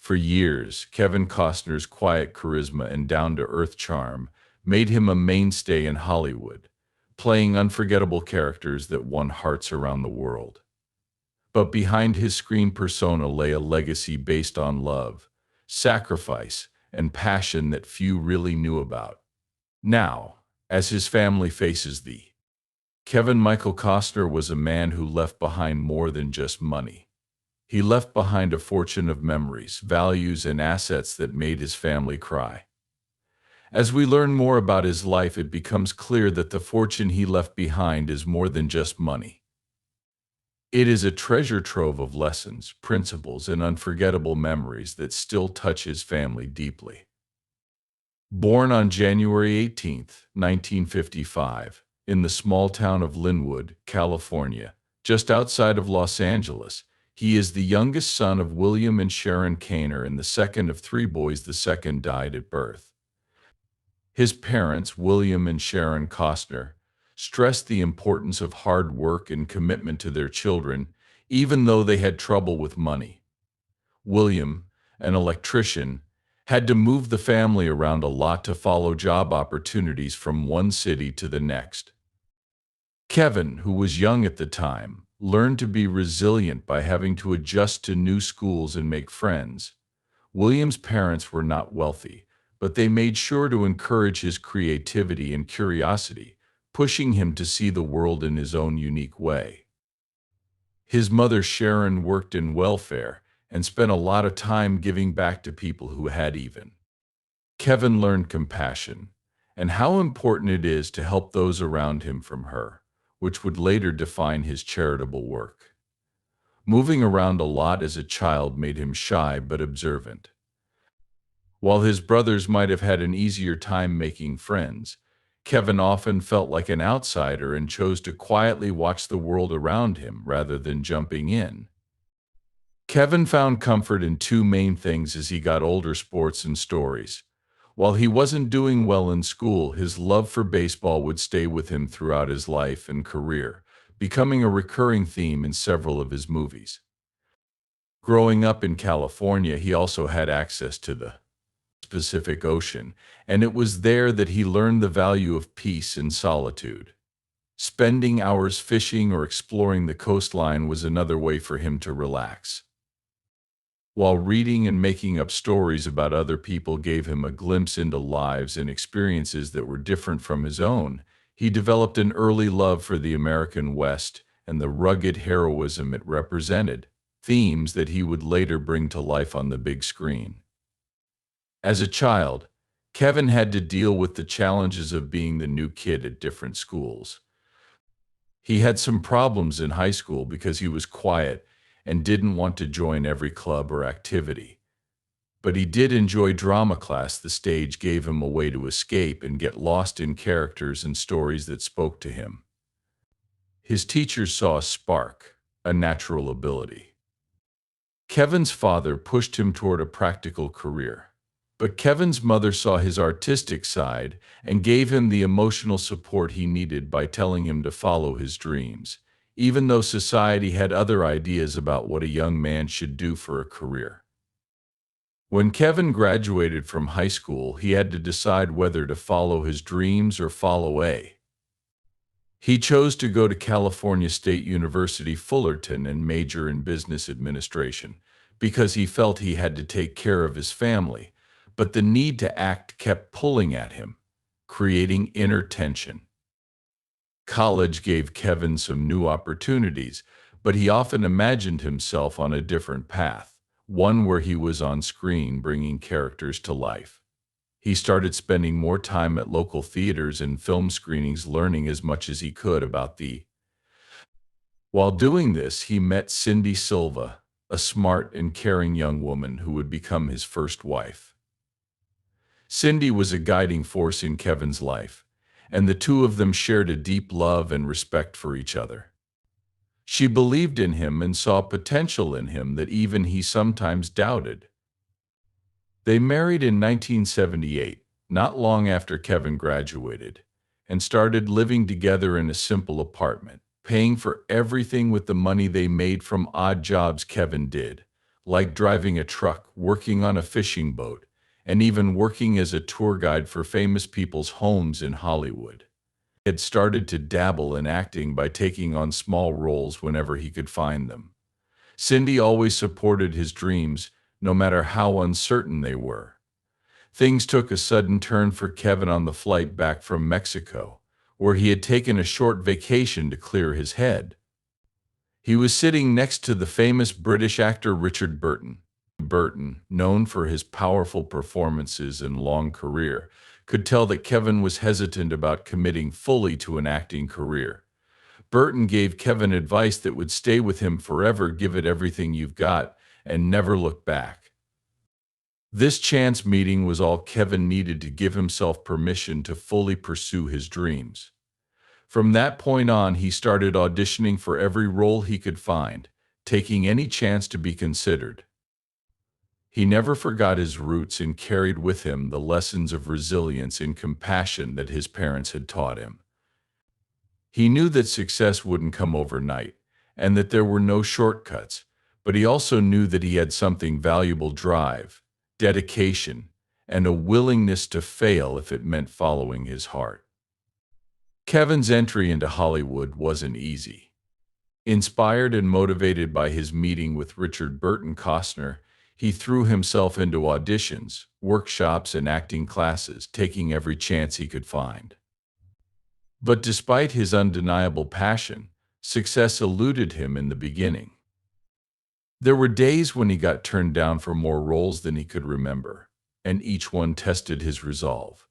For years, Kevin Costner's quiet charisma and down-to-earth charm made him a mainstay in Hollywood, playing unforgettable characters that won hearts around the world. But behind his screen persona lay a legacy based on love, sacrifice, and passion that few really knew about. Now, as his family faces the Kevin Michael Costner was a man who left behind more than just money. He left behind a fortune of memories, values, and assets that made his family cry. As we learn more about his life, it becomes clear that the fortune he left behind is more than just money. It is a treasure trove of lessons, principles, and unforgettable memories that still touch his family deeply. Born on January 18, 1955, in the small town of Lynwood, California, just outside of Los Angeles, he is the youngest son of William and Sharon Caner and the second of three boys. The second died at birth. His parents, William and Sharon Costner, stressed the importance of hard work and commitment to their children, even though they had trouble with money. William, an electrician, had to move the family around a lot to follow job opportunities from one city to the next. Kevin, who was young at the time, learned to be resilient by having to adjust to new schools and make friends. William's parents were not wealthy, but they made sure to encourage his creativity and curiosity, pushing him to see the world in his own unique way. His mother, Sharon, worked in welfare and spent a lot of time giving back to people who had even. Kevin learned compassion and how important it is to help those around him from her, which would later define his charitable work. Moving around a lot as a child made him shy but observant. While his brothers might have had an easier time making friends, Kevin often felt like an outsider and chose to quietly watch the world around him rather than jumping in. Kevin found comfort in two main things as he got older: sports and stories. While he wasn't doing well in school, his love for baseball would stay with him throughout his life and career, becoming a recurring theme in several of his movies. Growing up in California, he also had access to the Pacific Ocean, and it was there that he learned the value of peace and solitude. Spending hours fishing or exploring the coastline was another way for him to relax. While reading and making up stories about other people gave him a glimpse into lives and experiences that were different from his own, he developed an early love for the American West and the rugged heroism it represented, themes that he would later bring to life on the big screen. As a child, Kevin had to deal with the challenges of being the new kid at different schools. He had some problems in high school because he was quiet and didn't want to join every club or activity. But he did enjoy drama class. The stage gave him a way to escape and get lost in characters and stories that spoke to him. His teachers saw a spark, a natural ability. Kevin's father pushed him toward a practical career. But Kevin's mother saw his artistic side and gave him the emotional support he needed by telling him to follow his dreams, even though society had other ideas about what a young man should do for a career. When Kevin graduated from high school, he had to decide whether to follow his dreams or follow a. He chose to go to California State University, Fullerton, and major in business administration because he felt he had to take care of his family. But the need to act kept pulling at him, creating inner tension. College gave Kevin some new opportunities, but he often imagined himself on a different path, one where he was on screen bringing characters to life. He started spending more time at local theaters and film screenings, learning as much as he could about the. While doing this, he met Cindy Silva, a smart and caring young woman who would become his first wife. Cindy was a guiding force in Kevin's life, and the two of them shared a deep love and respect for each other. She believed in him and saw potential in him that even he sometimes doubted. They married in 1978, not long after Kevin graduated, and started living together in a simple apartment, paying for everything with the money they made from odd jobs Kevin did, like driving a truck, working on a fishing boat, and even working as a tour guide for famous people's homes in Hollywood. He had started to dabble in acting by taking on small roles whenever he could find them. Cindy always supported his dreams, no matter how uncertain they were. Things took a sudden turn for Kevin on the flight back from Mexico, where he had taken a short vacation to clear his head. He was sitting next to the famous British actor Richard Burton. Burton, known for his powerful performances and long career, could tell that Kevin was hesitant about committing fully to an acting career. Burton gave Kevin advice that would stay with him forever: give it everything you've got and never look back. This chance meeting was all Kevin needed to give himself permission to fully pursue his dreams. From that point on, he started auditioning for every role he could find, taking any chance to be considered. He never forgot his roots and carried with him the lessons of resilience and compassion that his parents had taught him. He knew that success wouldn't come overnight, and that there were no shortcuts, but he also knew that he had something valuable: drive, dedication, and a willingness to fail if it meant following his heart. Kevin's entry into Hollywood wasn't easy. Inspired and motivated by his meeting with Richard Burton Costner, he threw himself into auditions, workshops, and acting classes, taking every chance he could find. But despite his undeniable passion, success eluded him in the beginning. There were days when he got turned down for more roles than he could remember, and each one tested his resolve.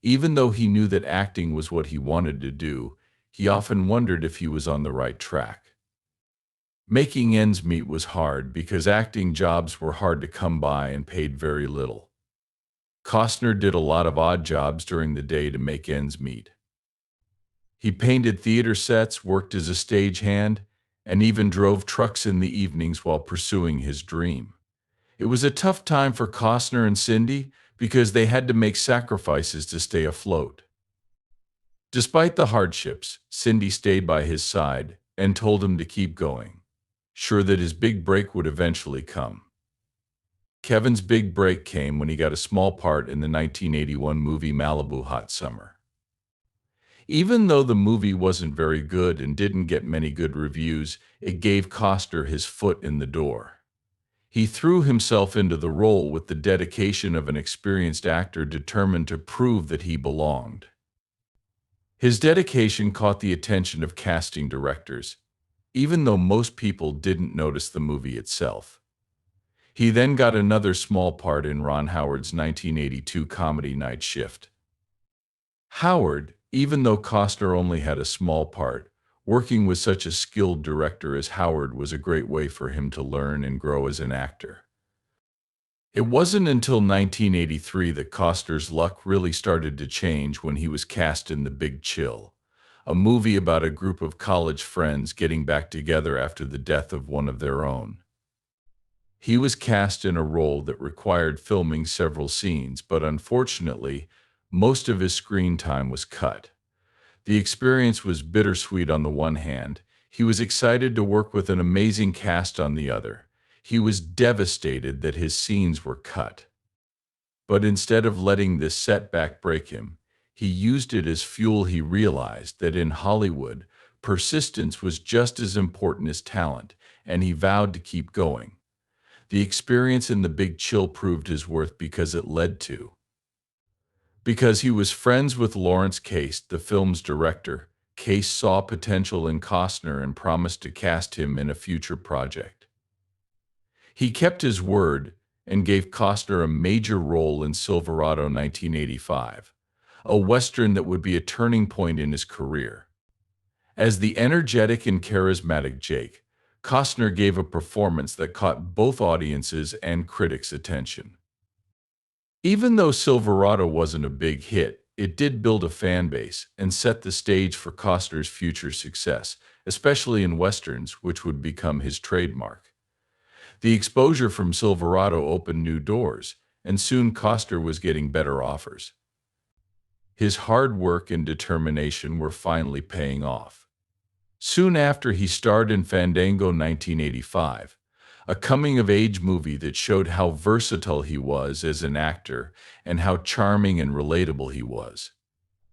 Even though he knew that acting was what he wanted to do, he often wondered if he was on the right track. Making ends meet was hard because acting jobs were hard to come by and paid very little. Costner did a lot of odd jobs during the day to make ends meet. He painted theater sets, worked as a stagehand, and even drove trucks in the evenings while pursuing his dream. It was a tough time for Costner and Cindy because they had to make sacrifices to stay afloat. Despite the hardships, Cindy stayed by his side and told him to keep going, sure that his big break would eventually come. Kevin's big break came when he got a small part in the 1981 movie Malibu Hot Summer. Even though the movie wasn't very good and didn't get many good reviews, it gave Costner his foot in the door. He threw himself into the role with the dedication of an experienced actor determined to prove that he belonged. His dedication caught the attention of casting directors, even though most people didn't notice the movie itself. He then got another small part in Ron Howard's 1982 comedy Night Shift. Howard, even though Costner only had a small part, working with such a skilled director as Howard was a great way for him to learn and grow as an actor. It wasn't until 1983 that Costner's luck really started to change when he was cast in The Big Chill, a movie about a group of college friends getting back together after the death of one of their own. He was cast in a role that required filming several scenes, but unfortunately, most of his screen time was cut. The experience was bittersweet. On the one hand, he was excited to work with an amazing cast. On the other, he was devastated that his scenes were cut. But instead of letting this setback break him, he used it as fuel. He realized that in Hollywood, persistence was just as important as talent, and he vowed to keep going. The experience in The Big Chill proved his worth because he was friends with Lawrence Case, the film's director. Case saw potential in Costner and promised to cast him in a future project. He kept his word and gave Costner a major role in Silverado 1985, a Western that would be a turning point in his career. As the energetic and charismatic Jake, Costner gave a performance that caught both audiences and critics' attention. Even though Silverado wasn't a big hit, it did build a fan base and set the stage for Costner's future success, especially in Westerns, which would become his trademark. The exposure from Silverado opened new doors, and soon Costner was getting better offers. His hard work and determination were finally paying off. Soon after, he starred in Fandango 1985, a coming-of-age movie that showed how versatile he was as an actor and how charming and relatable he was,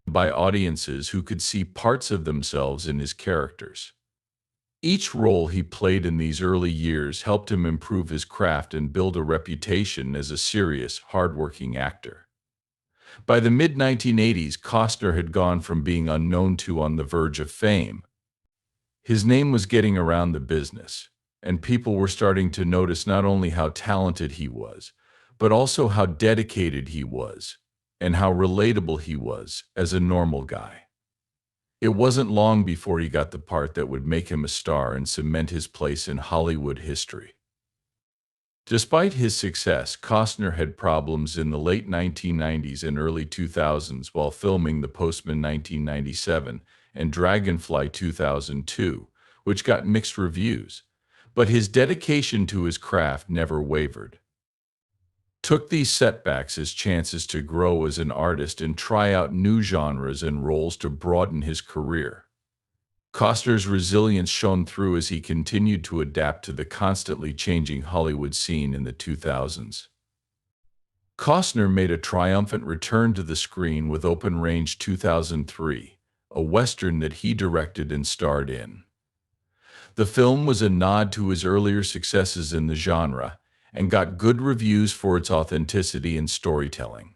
by audiences who could see parts of themselves in his characters. Each role he played in these early years helped him improve his craft and build a reputation as a serious, hardworking actor. By the mid-1980s, Costner had gone from being unknown to on the verge of fame. His name was getting around the business, and people were starting to notice not only how talented he was, but also how dedicated he was, and how relatable he was as a normal guy. It wasn't long before he got the part that would make him a star and cement his place in Hollywood history. Despite his success, Costner had problems in the late 1990s and early 2000s while filming The Postman 1997 and Dragonfly 2002, which got mixed reviews. But his dedication to his craft never wavered. Took these setbacks as chances to grow as an artist and try out new genres and roles to broaden his career. Costner's resilience shone through as he continued to adapt to the constantly changing Hollywood scene in the 2000s. Costner made a triumphant return to the screen with Open Range 2003, a Western that he directed and starred in. The film was a nod to his earlier successes in the genre and got good reviews for its authenticity and storytelling.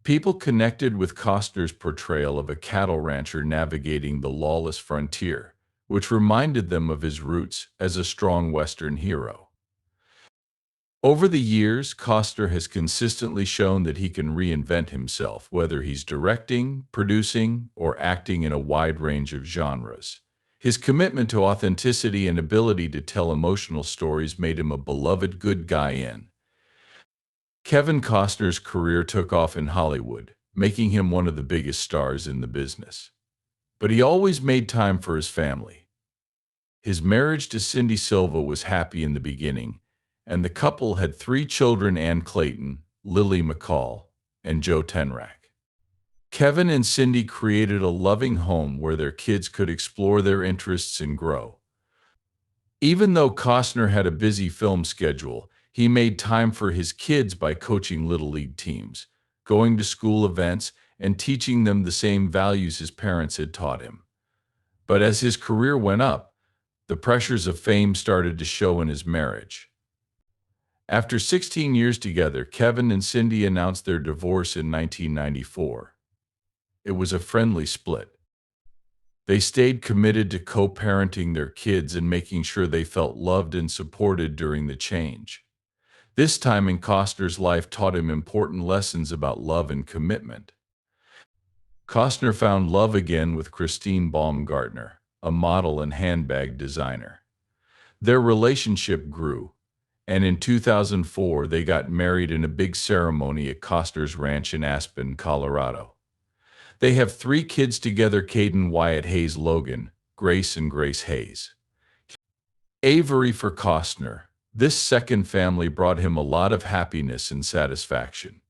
People connected with Costner's portrayal of a cattle rancher navigating the lawless frontier, which reminded them of his roots as a strong Western hero. Over the years, Costner has consistently shown that he can reinvent himself, whether he's directing, producing, or acting in a wide range of genres. His commitment to authenticity and ability to tell emotional stories made him a beloved good guy in. Kevin Costner's career took off in Hollywood, making him one of the biggest stars in the business. But he always made time for his family. His marriage to Cindy Silva was happy in the beginning, and the couple had 3 children: Ann Clayton, Lily McCall, and Joe Tenrack. Kevin and Cindy created a loving home where their kids could explore their interests and grow. Even though Costner had a busy film schedule, he made time for his kids by coaching Little League teams, going to school events, and teaching them the same values his parents had taught him. But as his career went up, the pressures of fame started to show in his marriage. After 16 years together, Kevin and Cindy announced their divorce in 1994. It was a friendly split. They stayed committed to co-parenting their kids and making sure they felt loved and supported during the change. This time in Costner's life taught him important lessons about love and commitment. Costner found love again with Christine Baumgartner, a model and handbag designer. Their relationship grew, and in 2004 they got married in a big ceremony at Costner's ranch in Aspen, Colorado. They have 3 kids together: Caden Wyatt Hayes Logan, Grace and Grace Hayes. Avery for Costner. This second family brought him a lot of happiness and satisfaction.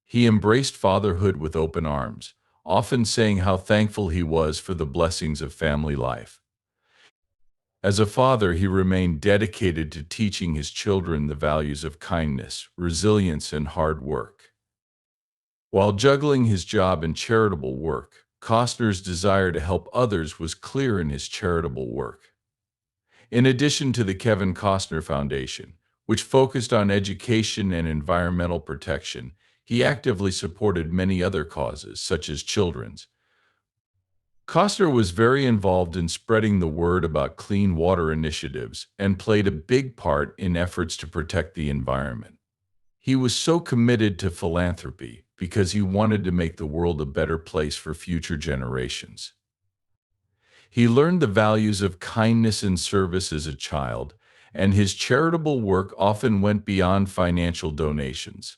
He embraced fatherhood with open arms, often saying how thankful he was for the blessings of family life. As a father, he remained dedicated to teaching his children the values of kindness, resilience, and hard work. While juggling his job and charitable work, Costner's desire to help others was clear in his charitable work. In addition to the Kevin Costner Foundation, which focused on education and environmental protection, he actively supported many other causes, such as children's. Costner was very involved in spreading the word about clean water initiatives and played a big part in efforts to protect the environment. He was so committed to philanthropy because he wanted to make the world a better place for future generations. He learned the values of kindness and service as a child, and his charitable work often went beyond financial donations.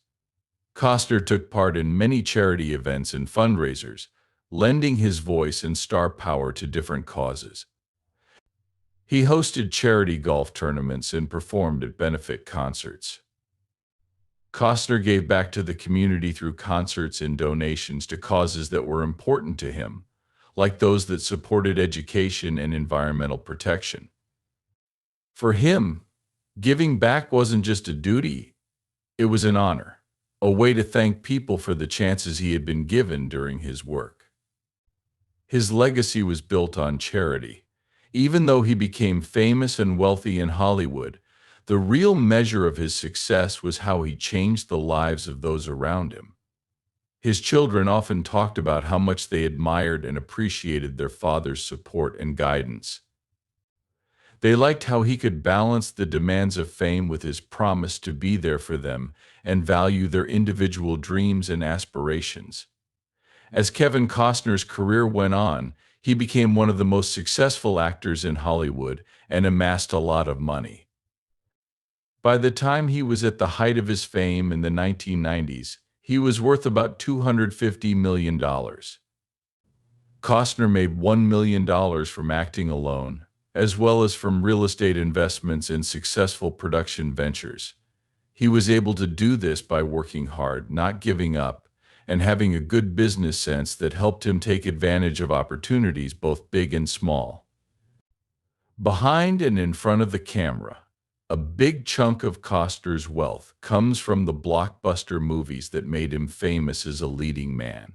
Costner took part in many charity events and fundraisers, lending his voice and star power to different causes. He hosted charity golf tournaments and performed at benefit concerts. Costner gave back to the community through concerts and donations to causes that were important to him, like those that supported education and environmental protection. For him, Giving back wasn't just a duty, it was an honor, a way to thank people for the chances he had been given during his work. His legacy was built on charity. Even though he became famous and wealthy in Hollywood, the real measure of his success was how he changed the lives of those around him. His children often talked about how much they admired and appreciated their father's support and guidance. They liked how he could balance the demands of fame with his promise to be there for them and value their individual dreams and aspirations. As Kevin Costner's career went on, he became one of the most successful actors in Hollywood and amassed a lot of money. By the time he was at the height of his fame in the 1990s, he was worth about $250 million. Costner made $1 million from acting alone, as well as from real estate investments in successful production ventures. He was able to do this by working hard, not giving up, and having a good business sense that helped him take advantage of opportunities both big and small. Behind and in front of the camera, a big chunk of Costner's wealth comes from the blockbuster movies that made him famous as a leading man.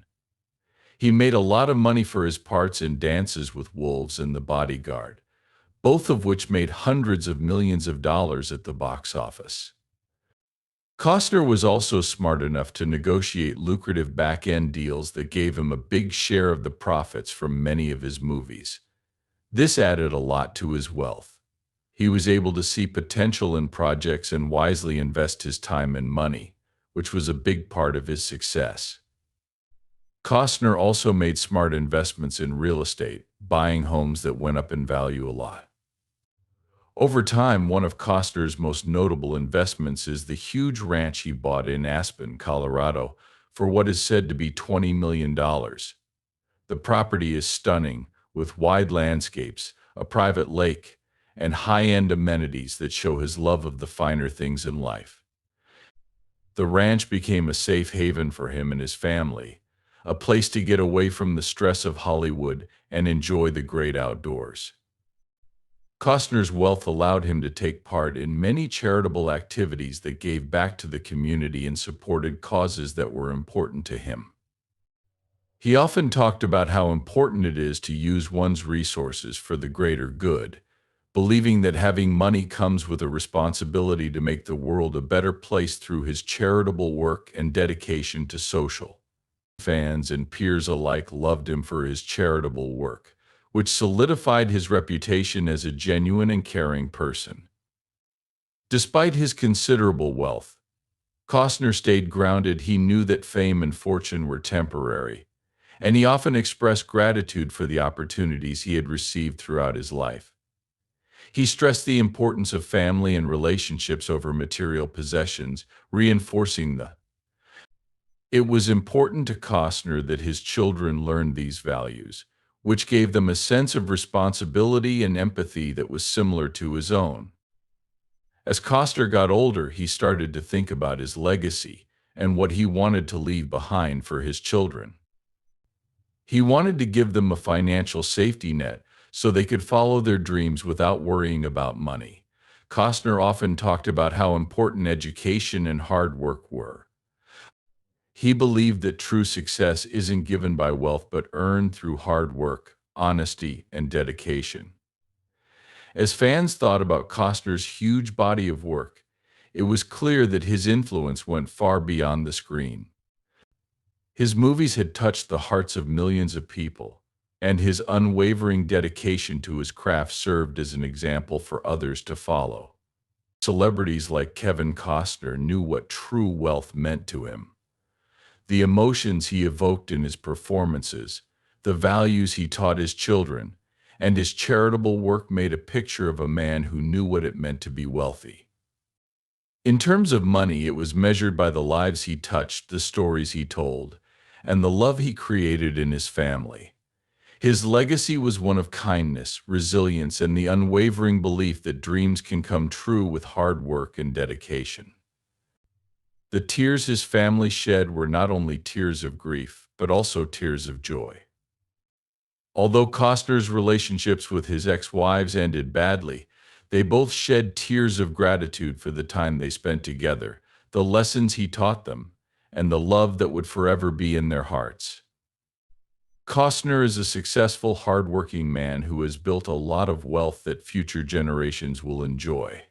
He made a lot of money for his parts in Dances with Wolves and The Bodyguard, both of which made hundreds of millions of dollars at the box office. Costner was also smart enough to negotiate lucrative back-end deals that gave him a big share of the profits from many of his movies. This added a lot to his wealth. He was able to see potential in projects and wisely invest his time and money, which was a big part of his success. Costner also made smart investments in real estate, buying homes that went up in value a lot. Over time, one of Costner's most notable investments is the huge ranch he bought in Aspen, Colorado, for what is said to be $20 million. The property is stunning, with wide landscapes, a private lake, and high-end amenities that show his love of the finer things in life. The ranch became a safe haven for him and his family, a place to get away from the stress of Hollywood and enjoy the great outdoors. Costner's wealth allowed him to take part in many charitable activities that gave back to the community and supported causes that were important to him. He often talked about how important it is to use one's resources for the greater good, believing that having money comes with a responsibility to make the world a better place through his charitable work and dedication to social. Fans and peers alike loved him for his charitable work, which solidified his reputation as a genuine and caring person. Despite his considerable wealth, Costner stayed grounded. He knew that fame and fortune were temporary, and he often expressed gratitude for the opportunities he had received throughout his life. He stressed the importance of family and relationships over material possessions, reinforcing the It was important to Costner that his children learned these values, which gave them a sense of responsibility and empathy that was similar to his own. As Costner got older, he started to think about his legacy and what he wanted to leave behind for his children. He wanted to give them a financial safety net so they could follow their dreams without worrying about money. Costner often talked about how important education and hard work were. He believed that true success isn't given by wealth but earned through hard work, honesty, and dedication. As fans thought about Costner's huge body of work, it was clear that his influence went far beyond the screen. His movies had touched the hearts of millions of people, and his unwavering dedication to his craft served as an example for others to follow. Celebrities like Kevin Costner knew what true wealth meant to him. The emotions he evoked in his performances, the values he taught his children, and his charitable work made a picture of a man who knew what it meant to be wealthy. In terms of money, it was measured by the lives he touched, the stories he told, and the love he created in his family. His legacy was one of kindness, resilience, and the unwavering belief that dreams can come true with hard work and dedication. The tears his family shed were not only tears of grief, but also tears of joy. Although Costner's relationships with his ex-wives ended badly, They both shed tears of gratitude for the time they spent together, the lessons he taught them, and the love that would forever be in their hearts. Costner is a successful, hardworking man who has built a lot of wealth that future generations will enjoy.